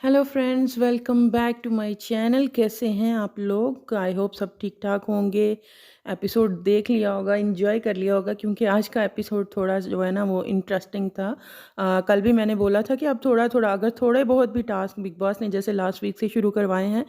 Hello friends, welcome back to my channel. कैसे हैं आप लोग? आई होप सब ठीक ठाक होंगे। एपिसोड देख लिया होगा, एंजॉय कर लिया होगा, क्योंकि आज का एपिसोड थोड़ा जो है ना वो इंटरेस्टिंग था। कल भी मैंने बोला था कि अब थोड़ा थोड़ा अगर थोड़े बहुत भी टास्क बिग बॉस ने जैसे लास्ट वीक से शुरू करवाए हैं,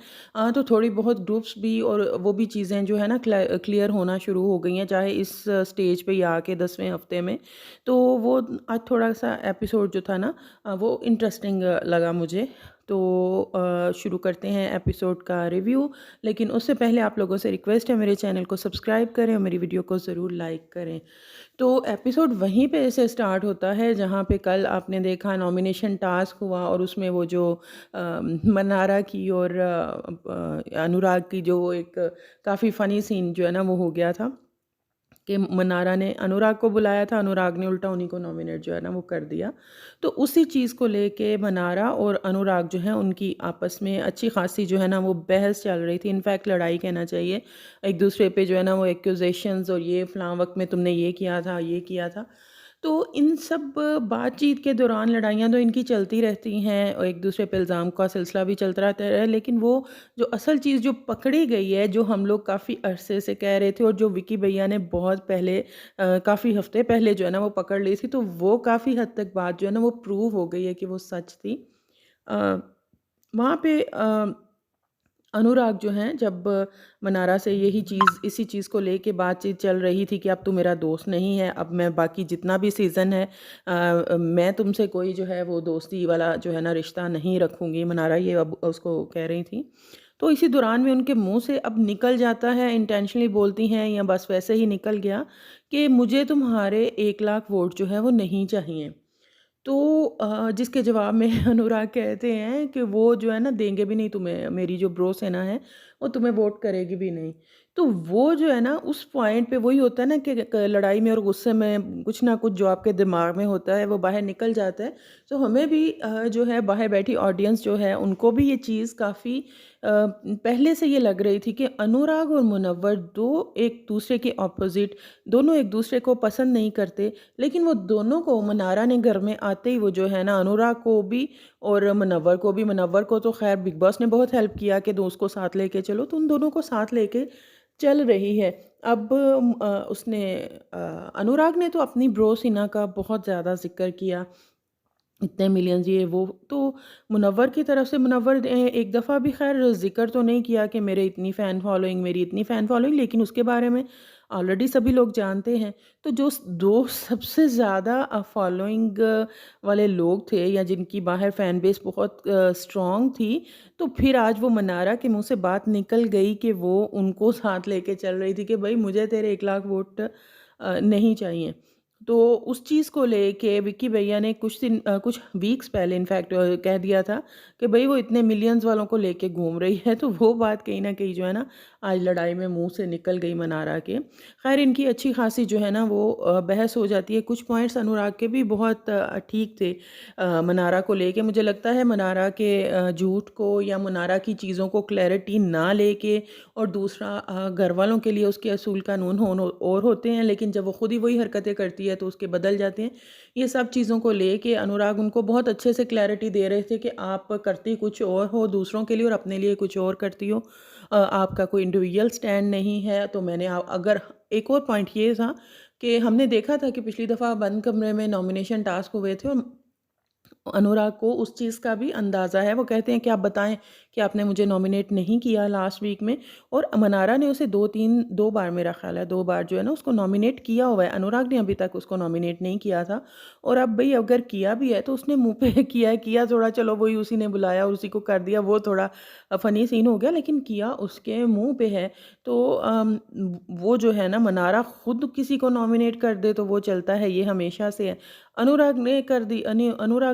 तो थोड़ी बहुत ग्रुप्स भी और वो भी चीज़ें जो है ना क्लियर होना शुरू हो गई हैं, चाहे इस स्टेज पे या आके 10वें हफ्ते में। तो वो आज थोड़ा सा एपिसोड जो था ना, वो इंटरेस्टिंग लगा मुझे। तो शुरू करते हैं एपिसोड का रिव्यू। लेकिन उससे पहले आप लोगों से रिक्वेस्ट है, मेरे चैनल को सब्सक्राइब करें और मेरी वीडियो को ज़रूर लाइक करें। तो एपिसोड वहीं पे से स्टार्ट होता है जहाँ पे कल आपने देखा नॉमिनेशन टास्क हुआ, और उसमें वो जो मनारा की और अनुराग की जो एक काफ़ी फ़नी सीन जो है ना वो हो गया था कि मनारा ने अनुराग को बुलाया था, अनुराग ने उल्टा उन्हीं को नॉमिनेट जो है ना वो कर दिया। तो उसी चीज़ को लेके मनारा और अनुराग जो है उनकी आपस में अच्छी खासी जो है ना वो बहस चल रही थी। इनफैक्ट लड़ाई कहना चाहिए, एक दूसरे पे जो है ना वो एक्यूजेशंस और ये फ़लाँ वक्त में तुमने ये किया था, ये किया था। तो इन सब बातचीत के दौरान लड़ाइयाँ तो इनकी चलती रहती हैं और एक दूसरे पे इल्ज़ाम का सिलसिला भी चलता रहता है। लेकिन वो जो असल चीज़ जो पकड़ी गई है, जो हम लोग काफ़ी अरसे से कह रहे थे और जो विकी भैया ने बहुत पहले काफ़ी हफ्ते पहले जो है ना वो पकड़ ली थी, तो वो काफ़ी हद तक बात जो है ना वो प्रूव हो गई है कि वो सच थी। अ, वहाँ पे अनुराग जो हैं, जब मनारा से यही चीज़ इसी चीज़ को लेके बातचीत चल रही थी कि अब तू मेरा दोस्त नहीं है, अब मैं बाकी जितना भी सीज़न है मैं तुमसे कोई जो है वो दोस्ती वाला जो है ना रिश्ता नहीं रखूँगी, मनारा ये अब उसको कह रही थी। तो इसी दौरान में उनके मुँह से अब निकल जाता है, इंटेंशनली बोलती हैं या बस वैसे ही निकल गया कि मुझे तुम्हारे 1 लाख वोट जो है वो नहीं चाहिए। तो जिसके जवाब में अनुराग कहते हैं कि वो जो है ना देंगे भी नहीं तुम्हें, मेरी जो ब्रो सेना है वो तुम्हें वोट करेगी भी नहीं। तो वो जो है ना उस पॉइंट पे वही होता है ना कि लड़ाई में और गुस्से में कुछ ना कुछ जो आपके दिमाग में होता है वो बाहर निकल जाता है। तो हमें भी जो है बाहर बैठी ऑडियंस जो है उनको भी ये चीज़ काफ़ी पहले से ये लग रही थी कि अनुराग और मुनव्वर दो एक दूसरे के ऑपोजिट, दोनों एक दूसरे को पसंद नहीं करते। लेकिन वो दोनों को मनारा ने घर में आते ही वो जो है ना अनुराग को भी और मुनव्वर को भी, मुनव्वर को तो खैर बिग बॉस ने बहुत हेल्प किया कि दोस्त को साथ लेके चलो, तो उन दोनों को साथ लेके चल रही है। अब उसने अनुराग ने तो अपनी ब्रो सिन्हा का बहुत ज़्यादा जिक्र किया, इतने मिलियंस ये वो। तो मुनव्वर की तरफ से मुनव्वर ने एक दफ़ा भी ख़ैर ज़िक्र तो नहीं किया कि मेरे इतनी फ़ैन फ़ॉलोइंग, मेरी इतनी फ़ैन फ़ॉलोइंग, लेकिन उसके बारे में ऑलरेडी सभी लोग जानते हैं। तो जो 2 सबसे ज़्यादा फ़ॉलोइंग वाले लोग थे या जिनकी बाहर फ़ैन बेस बहुत स्ट्रॉन्ग थी, तो फिर आज वो मनारा के मुँह से बात निकल गई कि वो उनको साथ लेके चल रही थी कि भई मुझे तेरे 1 लाख वोट नहीं चाहिए। तो उस चीज़ को लेके विक्की भैया ने कुछ वीक्स पहले इनफैक्ट कह दिया था कि भई वो इतने मिलियंस वालों को लेके घूम रही है, तो वो बात कहीं न कहीं जो है ना आज लड़ाई में मुँह से निकल गई मनारा के। ख़ैर इनकी अच्छी ख़ासी जो है ना वो बहस हो जाती है। कुछ पॉइंट्स अनुराग के भी बहुत ठीक थे मनारा को लेके। मुझे लगता है मनारा के झूठ को या मनारा की चीज़ों को क्लैरिटी ना लेके, और दूसरा घर वालों के लिए उसके असूल कानून और होते हैं, लेकिन जब वो खुद ही वही हरकतें करती है तो उसके बदल जाते हैं। ये सब चीज़ों को लेके अनुराग उनको बहुत अच्छे से क्लैरिटी दे रहे थे कि आप करती कुछ और हो दूसरों के लिए और अपने लिए कुछ और करती हो। आपका कोई इंडिविजुअल स्टैंड नहीं है। तो मैंने अगर एक और पॉइंट ये था कि हमने देखा था कि पिछली दफ़ा बंद कमरे में नॉमिनेशन टास्क हुए थे और अनुराग को उस चीज़ का भी अंदाज़ा है। वो कहते हैं कि आप बताएँ कि आपने मुझे नॉमिनेट नहीं किया लास्ट वीक में, और मनारा ने उसे 2 बार, मेरा ख़्याल है 2 बार जो है ना उसको नॉमिनेट किया हुआ है। अनुराग ने अभी तक उसको नॉमिनेट नहीं किया था, और अब भई अगर किया भी है तो उसने मुँह पे किया थोड़ा, चलो वही उसी ने बुलाया और उसी को कर दिया, वो थोड़ा फ़नी सीन हो गया, लेकिन किया उसके मुँह पे है। तो वो जो है ना मनारा खुद किसी को नॉमिनेट कर दे तो वो चलता है, ये हमेशा से है। अनुराग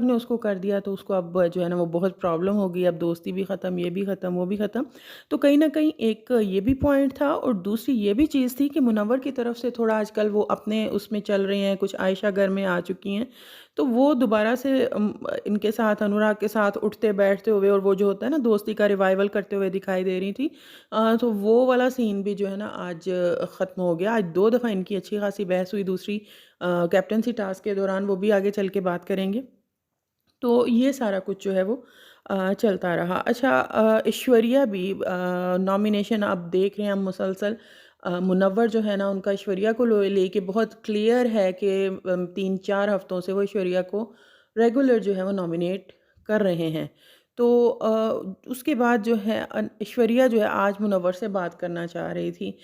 ने उसको कर दिया तो उसको अब जो है ना वो बहुत प्रॉब्लम हो गई, अब दोस्ती भी ख़त्म, ये भी ख़त्म, वो भी ख़त्म। तो कहीं न कहीं एक ये भी पॉइंट था, और दूसरी ये भी चीज़ थी कि मुनव्वर की तरफ से थोड़ा आजकल वो अपने उसमें चल रही हैं, कुछ आयशा घर में आ चुकी हैं। तो वो दोबारा से इनके साथ अनुराग के साथ उठते-बैठते हुए और वो जो होता है ना दोस्ती का रिवाइवल करते हुए दिखाई दे रही थी। तो वो वाला सीन भी जो है ना आज ख़त्म हो गया। आज 2 दफ़ा इनकी अच्छी खासी बहस हुई, दूसरी कैप्टेंसी टास्क के दौरान, वो भी आगे चल के बात करेंगे। तो ये सारा कुछ जो है वो चलता रहा। अच्छा, ऐश्वर्या भी नॉमिनेशन आप देख रहे हैं हम मुसलसल, मुनव्वर जो है ना उनका ऐश्वर्या को लेके बहुत क्लियर है कि 3-4 हफ्तों से वो ऐश्वर्या को रेगुलर जो है वो नॉमिनेट कर रहे हैं। तो उसके बाद जो है ऐश्वर्या जो है आज मुनव्वर से बात करना चाह रही थी।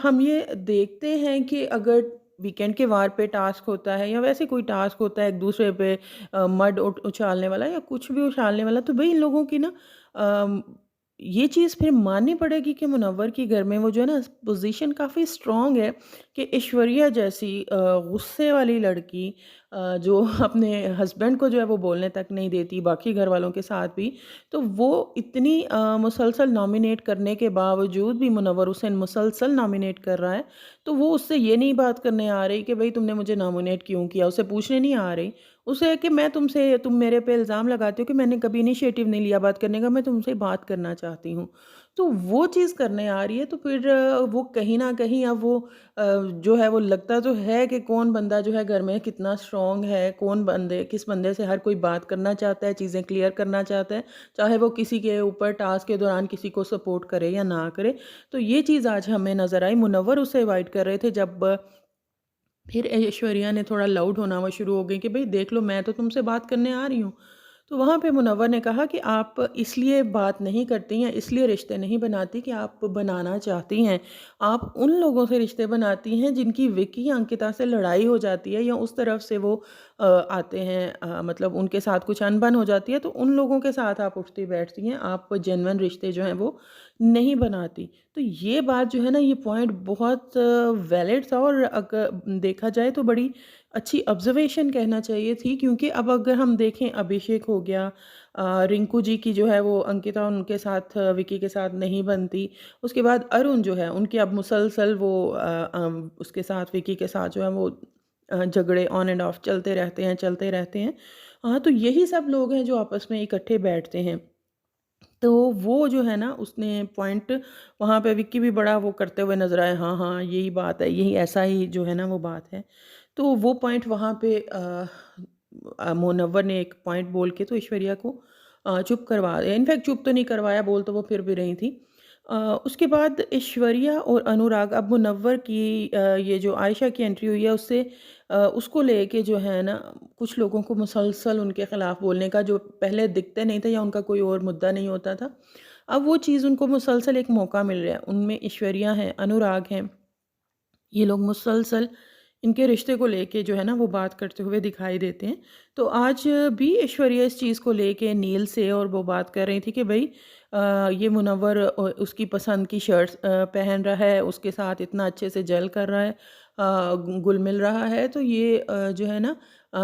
हम ये देखते हैं कि अगर वीकेंड के वार पे टास्क होता है या वैसे कोई टास्क होता है एक दूसरे पे मड उछालने वाला या कुछ भी उछालने वाला, तो भाई इन लोगों की ना अम, ये चीज़ फिर माननी पड़ेगी कि मुनव्वर की घर में वो जो है ना पोजीशन काफ़ी स्ट्रांग है कि ऐश्वर्या जैसी गुस्से वाली लड़की जो अपने हस्बैंड को जो है वो बोलने तक नहीं देती, बाकी घर वालों के साथ भी, तो वो इतनी मुसलसल नॉमिनेट करने के बावजूद भी मुनव्वर उसे मुसलसल नॉमिनेट कर रहा है। तो वो उससे ये नहीं बात करने आ रही कि भई तुमने मुझे नॉमिनेट क्यों किया? उसे पूछने नहीं आ रही। उसे है कि तुम मेरे पे इल्ज़ाम लगाते हो कि मैंने कभी इनिशिएटिव नहीं लिया बात करने का, मैं तुमसे बात करना चाहती हूँ। तो वो चीज़ करने आ रही है, तो फिर वो कहीं न कहीं अब वो जो है वो लगता तो है कि कौन बंदा जो है घर में कितना स्ट्रॉन्ग है, किस बंदे से हर कोई बात करना चाहता है, चीज़ें क्लियर करना चाहता है, चाहे वो किसी के ऊपर टास्क के दौरान किसी को सपोर्ट करे या ना करे। तो ये चीज़ आज हमें नज़र आई। मुनव्वर उसे अवॉइड कर रहे थे, जब फिर ऐश्वर्या ने थोड़ा लाउड होना वो शुरू हो गई कि भई देख लो, मैं तो तुमसे बात करने आ रही हूँ। तो वहाँ पे मुनव्वर ने कहा कि आप इसलिए बात नहीं करती या इसलिए रिश्ते नहीं बनाती कि आप बनाना चाहती हैं। आप उन लोगों से रिश्ते बनाती हैं जिनकी विकी या अंकिता से लड़ाई हो जाती है या उस तरफ से वो आते हैं, मतलब उनके साथ कुछ अनबन हो जाती है, तो उन लोगों के साथ आप उठती बैठती हैं, आप जेन्युइन रिश्ते जो हैं वो नहीं बनाती। तो ये बात जो है ना, ये पॉइंट बहुत वैलिड था और देखा जाए तो बड़ी अच्छी ऑब्जर्वेशन कहना चाहिए थी, क्योंकि अब अगर हम देखें, अभिषेक हो गया, रिंकू जी की जो है वो अंकिता उनके साथ विकी के साथ नहीं बनती। उसके बाद अरुण जो है उनके अब मुसलसल वो उसके साथ विकी के साथ जो है वो झगड़े ऑन एंड ऑफ चलते रहते हैं, चलते रहते हैं। हाँ, तो यही सब लोग हैं जो आपस में इकट्ठे बैठते हैं। तो वो जो है ना उसने पॉइंट वहाँ पे विक्की भी बड़ा वो करते हुए नज़र आए, हाँ, हाँ, यही बात है, यही ऐसा ही जो है ना वो बात है। तो वो पॉइंट वहाँ पे मुनव्वर ने एक पॉइंट बोल के तो ऐश्वर्या को चुप करवा दिया। इनफैक्ट चुप तो नहीं करवाया, बोल तो वो फिर भी रही थी। अ, उसके बाद ऐश्वर्या और अनुराग, अब मुनव्वर की ये जो आयशा की एंट्री हुई है उससे उसको लेके जो है ना कुछ लोगों को मुसलसल उनके ख़िलाफ़ बोलने का, जो पहले दिखते नहीं थे या उनका कोई और मुद्दा नहीं होता था, अब वो चीज़ उनको मुसलसल एक मौका मिल रहा है। उनमें ऐश्वर्या हैं, अनुराग हैं, ये लोग मुसलसल इनके रिश्ते को लेके जो है ना वो बात करते हुए दिखाई देते हैं। तो आज भी ऐश्वर्या इस चीज़ को लेके नील से और वो बात कर रही थी कि भई ये मुनव्वर उसकी पसंद की शर्ट्स पहन रहा है, उसके साथ इतना अच्छे से जेल कर रहा है, घुल-मिल रहा है, तो ये जो है ना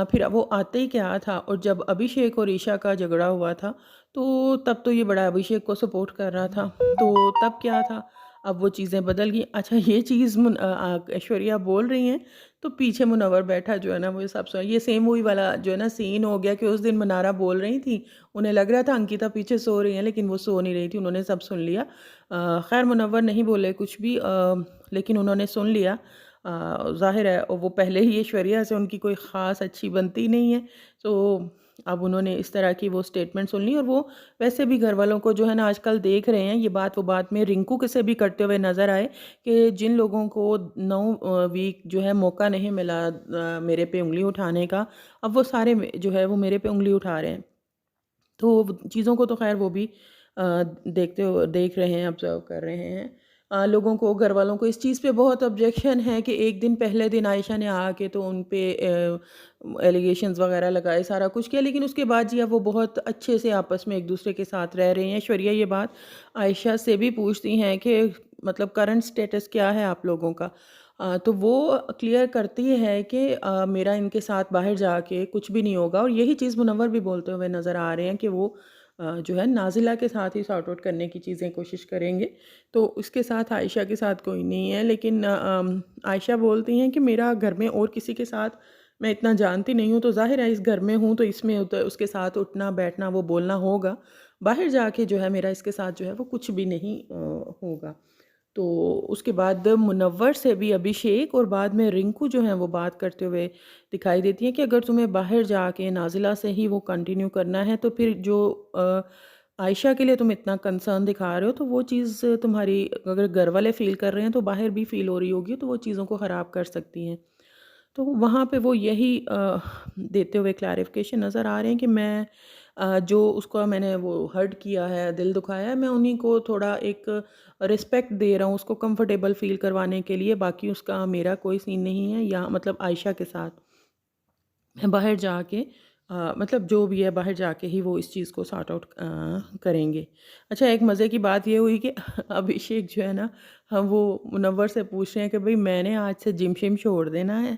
फिर वो आते ही क्या था, और जब अभिषेक और ईशा का झगड़ा हुआ था, तो तब तो ये बड़ा अभिषेक को सपोर्ट कर रहा था। तो तब क्या था, अब वो चीज़ें बदल गई। अच्छा, ये चीज़ ऐश्वर्या बोल रही हैं, तो पीछे मुनव्वर बैठा जो है ना वो सब सुन, ये सेम वही वाला जो है ना सीन हो गया कि उस दिन मनारा बोल रही थी, उन्हें लग रहा था अंकिता पीछे सो रही हैं, लेकिन वो सो नहीं रही थी, उन्होंने सब सुन लिया। खैर मुनव्वर नहीं बोले कुछ भी, लेकिन उन्होंने सुन लिया। ज़ाहिर है और वो पहले ही ऐश्वर्या से उनकी कोई ख़ास अच्छी बनती नहीं है, तो अब उन्होंने इस तरह की वो स्टेटमेंट सुन ली, और वो वैसे भी घरवालों को जो है ना आजकल देख रहे हैं, ये बात वो बात में रिंकू के से भी करते हुए नज़र आए कि जिन लोगों को 9 वीक जो है मौका नहीं मिला मेरे पे उँगली उठाने का, अब वो सारे जो है वो मेरे पे उँगली उठा रहे हैं। तो चीज़ों को तो ख़ैर वो भी देख रहे हैं, ऑब्ज़र्व कर रहे हैं। लोगों को, घरवालों को इस चीज़ पे बहुत ऑब्जेक्शन है कि एक दिन पहले दिन आयशा ने आके तो उन पे एलिगेशंस वग़ैरह लगाए, सारा कुछ किया, लेकिन उसके बाद जी अब वो बहुत अच्छे से आपस में एक-दूसरे के साथ रह रहे हैं। ऐश्वर्या ये बात आयशा से भी पूछती हैं कि मतलब करंट स्टेटस क्या है आप लोगों का? तो वो क्लियर करती है कि मेरा इनके साथ बाहर जाके कुछ भी नहीं होगा, और यही चीज़ मुनव्वर भी बोलते हुए नज़र आ रहे हैं कि वो जो है नाज़िला के साथ ही सॉर्ट आउट करने की चीज़ें कोशिश करेंगे। तो उसके साथ आयशा के साथ कोई नहीं है, लेकिन आयशा बोलती हैं कि मेरा घर में और किसी के साथ मैं इतना जानती नहीं हूँ, तो ज़ाहिर है इस घर में हूँ तो इसमें उसके साथ उठना बैठना वो बोलना होगा। बाहर जाके जो है मेरा इसके साथ जो है वो कुछ भी नहीं होगा। तो उसके बाद मुनव्वर से भी अभिषेक और बाद में रिंकू जो हैं वो बात करते हुए दिखाई देती हैं कि अगर तुम्हें बाहर जाके नाज़िला से ही वो कंटिन्यू करना है तो फिर जो आयशा के लिए तुम इतना कंसर्न दिखा रहे हो तो वो चीज़ तुम्हारी अगर घर वाले फ़ील कर रहे हैं तो बाहर भी फ़ील हो रही होगी तो वो चीज़ों को ख़राब कर सकती हैं। तो वहाँ पे वो यही देते हुए क्लैरिफ़िकेशन नज़र आ रहे हैं कि मैं जो उसको मैंने वो हर्ट किया है, दिल दुखाया है, मैं उन्हीं को थोड़ा एक रिस्पेक्ट दे रहा हूँ, उसको कंफ़र्टेबल फ़ील करवाने के लिए, बाकी उसका मेरा कोई सीन नहीं है या मतलब आयशा के साथ। मैं बाहर जाके मतलब जो भी है बाहर जाके ही वो इस चीज़ को सॉर्ट आउट करेंगे। अच्छा एक मज़े की बात ये हुई कि अभिषेक जो है ना हम वो मुनव्वर से पूछ रहे हैं कि भई मैंने आज से जिम-शिम छोड़ देना है।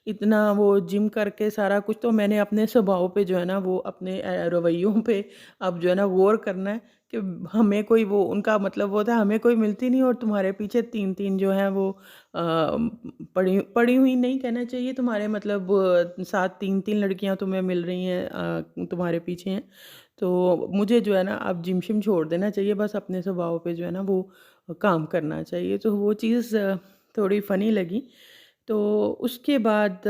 इतना वो जिम करके सारा कुछ तो मैंने अपने स्वभाव पे जो है ना वो अपने रवैयों पे अब जो है ना गौर करना है कि हमें कोई वो उनका मतलब वो था हमें कोई मिलती नहीं और तुम्हारे पीछे 3-3 जो हैं वो पड़ी पड़ी हुई नहीं कहना चाहिए तुम्हारे मतलब साथ 3-3 लड़कियाँ तुम्हें मिल रही हैं तुम्हारे पीछे हैं। तो मुझे जो है ना अब जिम-शिम छोड़ देना चाहिए बस अपने स्वभाव पे जो है ना वो काम करना चाहिए। तो वो चीज़ थोड़ी फ़नी लगी। तो उसके बाद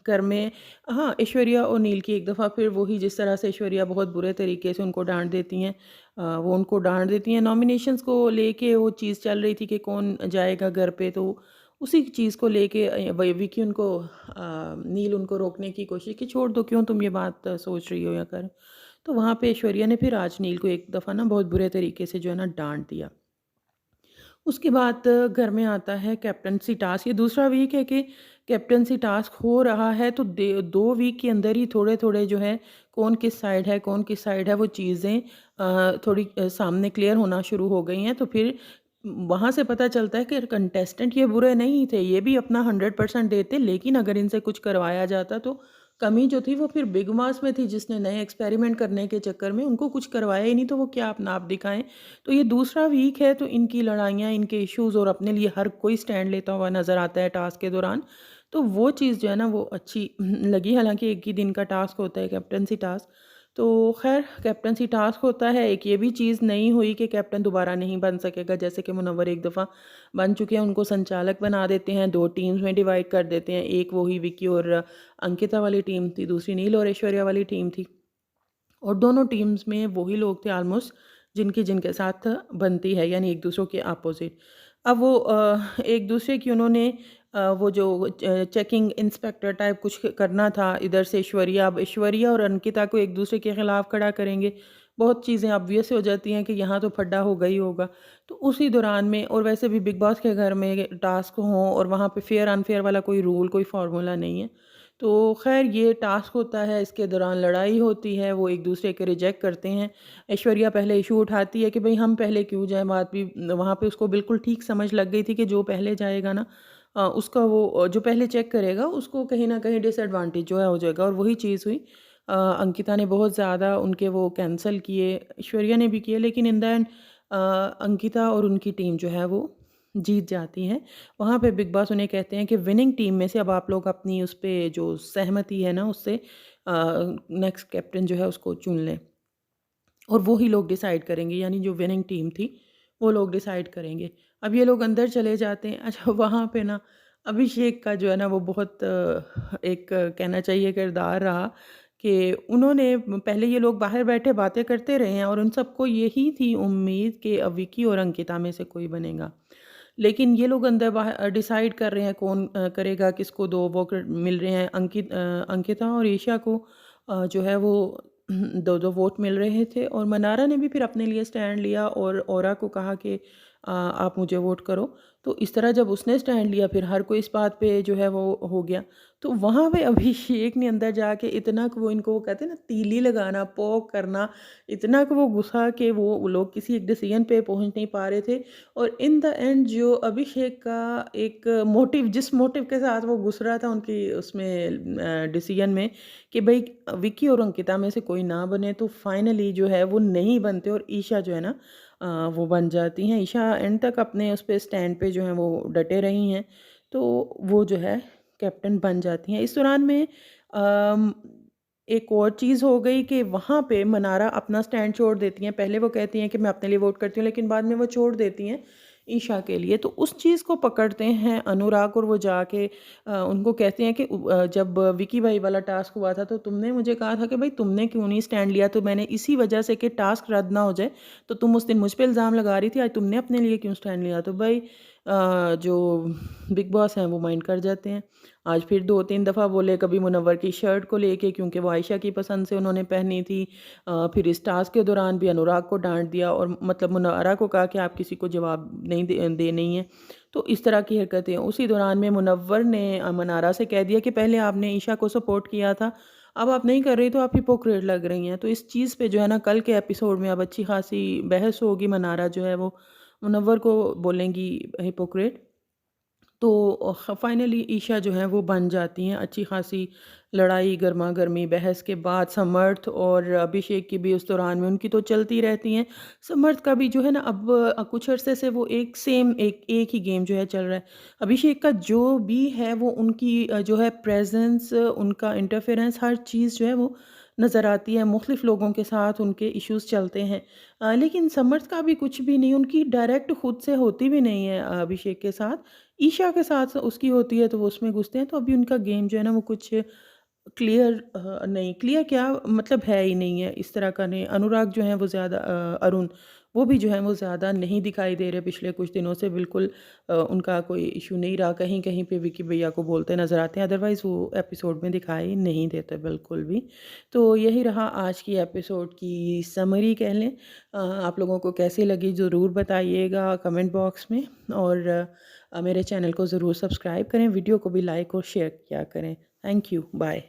घर में हाँ, ऐश्वर्या और नील की एक दफ़ा फिर वही जिस तरह से ऐश्वर्या बहुत बुरे तरीके से उनको डाँट देती हैं वो उनको डाँट देती हैं। नॉमिनेशंस को लेके वो चीज़ चल रही थी कि कौन जाएगा घर पे तो उसी चीज़ को लेके वही विकी उनको नील उनको रोकने की कोशिश की छोड़ दो क्यों तुम ये बात सोच रही हो या कर तो वहाँ पे ऐश्वर्या ने फिर आज नील को एक दफ़ा ना बहुत बुरे तरीके से जो है ना डाँट दिया। उसके बाद घर में आता है कैप्टेंसी टास्क ये दूसरा वीक है कि कैप्टेंसी टास्क हो रहा है तो 2 वीक के अंदर ही थोड़े-थोड़े जो है कौन किस साइड है वो चीज़ें थोड़ी सामने क्लियर होना शुरू हो गई हैं। तो फिर वहाँ से पता चलता है कि कंटेस्टेंट ये बुरे नहीं थे, ये भी अपना 100% देते लेकिन अगर इनसे कुछ करवाया जाता तो कमी जो थी वो फिर बिग बॉस में थी जिसने नए एक्सपेरिमेंट करने के चक्कर में उनको कुछ करवाया ही नहीं तो वो क्या अपना आप दिखाएँ। तो ये दूसरा वीक है तो इनकी लड़ाइयाँ, इनके इश्यूज़ और अपने लिए हर कोई स्टैंड लेता हुआ नज़र आता है टास्क के दौरान। तो वो चीज़ जो है ना वो अच्छी लगी हालाँकि एक ही दिन का टास्क होता है कैप्टेंसी टास्क। तो ख़ैर कैप्टेंसी टास्क होता है, एक ये भी चीज़ नहीं हुई कि कैप्टन दोबारा नहीं बन सकेगा जैसे कि मुनव्वर एक दफ़ा बन चुके हैं, उनको संचालक बना देते हैं, 2 टीम्स में डिवाइड कर देते हैं। एक वो ही विक्की और अंकिता वाली टीम थी, दूसरी नील और ऐश्वर्या वाली टीम थी। और दोनों टीम्स में वही लोग थे ऑलमोस्ट जिनकी जिनके साथ बनती है यानी एक दूसरों के अपोजिट। अब वो एक दूसरे की उन्होंने वो जो चेकिंग इंस्पेक्टर टाइप कुछ करना था इधर से ऐश्वर्या अब ऐश्वर्या और अंकिता को एक दूसरे के खिलाफ खड़ा करेंगे। बहुत चीज़ें ऑब्वियस हो जाती हैं कि यहाँ तो फड्डा होगा ही होगा। तो उसी दौरान में और वैसे भी बिग बॉस के घर में टास्क हों और वहाँ पे फेयर अनफेयर वाला कोई रूल कोई फ़ॉर्मूला नहीं है। तो ख़ैर ये टास्क होता है, इसके दौरान लड़ाई होती है, वो एक-दूसरे के रिजेक्ट करते हैं। ऐश्वर्या पहले इश्यू उठाती है कि भई हम पहले क्यों जाएँ, बात भी वहाँ पे उसको बिल्कुल ठीक समझ लग गई थी कि जो पहले जाएगा ना उसका वो जो पहले चेक करेगा उसको कहीं न कहीं डिसएडवांटेज जो है हो जाएगा और वही चीज़ हुई। अंकिता ने बहुत ज़्यादा उनके वो कैंसल किए, ऐश्वर्या ने भी किए लेकिन इन द एंड अंकिता और उनकी टीम जो है वो जीत जाती हैं। वहाँ पे बिग बॉस उन्हें कहते हैं कि विनिंग टीम में से अब आप लोग अपनी उस पे जो सहमति है ना उससे नेक्स्ट कैप्टन जो है उसको चुन लें और वो ही लोग डिसाइड करेंगे यानी जो विनिंग टीम थी वो लोग डिसाइड करेंगे। अब ये लोग अंदर चले जाते हैं। अच्छा वहाँ पे ना अभिषेक का जो है ना वो बहुत एक कहना चाहिए किरदार रहा कि उन्होंने पहले ये लोग बाहर बैठे बातें करते रहे हैं और उन सबको यही थी उम्मीद कि अब विकी और अंकिता में से कोई बनेगा। लेकिन ये लोग अंदर बाहर डिसाइड कर रहे हैं कौन करेगा, किसको 2 वोट मिल रहे हैं। अंकिता और ईशा को जो है वो 2-2 वोट मिल रहे थे और मनारा ने भी फिर अपने लिए स्टैंड लिया और औरा को कहा कि आप मुझे वोट करो। तो इस तरह जब उसने स्टैंड लिया फिर हर कोई इस बात पे जो है वो हो गया। तो वहाँ पे अभिषेक ने अंदर जाके इतना कि वो इनको वो कहते हैं ना तीली लगाना, पोक करना, इतना कि वो गुस्सा कि वो लोग किसी एक डिसीजन पे पहुँच नहीं पा रहे थे। और इन द एंड जो अभिषेक का एक मोटिव जिस मोटिव के साथ वो घुस रहा था उनकी उसमें डिसीजन में कि भाई विक्की और अंकिता में से कोई ना बने तो फाइनली जो है वो नहीं बनते और ईशा जो है ना वो बन जाती हैं। ईशा एंड तक अपने उस पे स्टैंड पे जो है वो डटे रही हैं तो वो जो है कैप्टन बन जाती हैं। इस दौरान में अम, एक और चीज़ हो गई कि वहाँ पे मनारा अपना स्टैंड छोड़ देती हैं। पहले वो कहती हैं कि मैं अपने लिए वोट करती हूँ, लेकिन बाद में वो छोड़ देती हैं। ईशा के लिए। तो उस चीज़ को पकड़ते हैं अनुराग और वो जाके उनको कहते हैं कि जब विकी भाई वाला टास्क हुआ था तो तुमने मुझे कहा था कि भाई तुमने क्यों नहीं स्टैंड लिया, तो मैंने इसी वजह से कि टास्क रद्द ना हो जाए, तो तुम उस दिन मुझ पे इल्ज़ाम लगा रही थी, आज तुमने अपने लिए क्यों स्टैंड लिया। तो भाई जो बिग बॉस हैं वो माइंड कर जाते हैं। आज फिर 2-3 दफ़ा बोले, कभी मुनव्वर की शर्ट को लेके क्योंकि वो आयशा की पसंद से उन्होंने पहनी थी। फिर इस टास्क के दौरान भी अनुराग को डांट दिया और मतलब मुनव्वरा को कहा कि आप किसी को जवाब नहीं दे नहीं है। तो इस तरह की हरकतें। उसी दौरान में मुनव्वर ने मनारा से कह दिया कि पहले आपने ईशा को सपोर्ट किया था, अब आप नहीं कर रही तो आप हिपोक्रेट लग रही हैं। तो इस चीज़ पे जो है ना कल के एपिसोड में अब अच्छी खासी बहस होगी। मनारा जो है वो मुनव्वर को बोलेंगी हिपोक्रेट। तो फाइनली ईशा जो है वो बन जाती हैं। अच्छी खासी लड़ाई गर्मा गर्मी बहस के बाद समर्थ और अभिषेक की भी उस दौरान में उनकी तो चलती रहती हैं। समर्थ का भी जो है ना अब कुछ अरसे से वो एक ही गेम जो है चल रहा है। अभिषेक का जो भी है वो उनकी जो है प्रेजेंस, उनका इंटरफेरेंस, हर चीज़ जो है वो नज़र आती है। मुख्तलिफ़ लोगों के साथ उनके इश्यूज़ चलते हैं। लेकिन समर्थ का भी कुछ भी नहीं, उनकी डायरेक्ट खुद से होती भी नहीं है अभिषेक के साथ। ईशा के साथ उसकी होती है तो वो उसमें घुसते हैं, तो अभी उनका गेम जो है ना वो कुछ क्लियर नहीं, क्लियर क्या मतलब है ही नहीं है, इस तरह का नहीं। अनुराग जो हैं वो ज़्यादा अरुण वो भी जो है वो ज़्यादा नहीं दिखाई दे रहे पिछले कुछ दिनों से। बिल्कुल उनका कोई इशू नहीं रहा। कहीं कहीं पे विकी भैया को बोलते नज़र आते हैं, अदरवाइज़ वो एपिसोड में दिखाई नहीं देते बिल्कुल भी। तो यही रहा आज की एपिसोड की समरी कह लें। आप लोगों को कैसी लगी ज़रूर बताइएगा कमेंट बॉक्स में। और मेरे चैनल को ज़रूर सब्सक्राइब करें, वीडियो को भी लाइक और शेयर किया करें। Thank you, bye.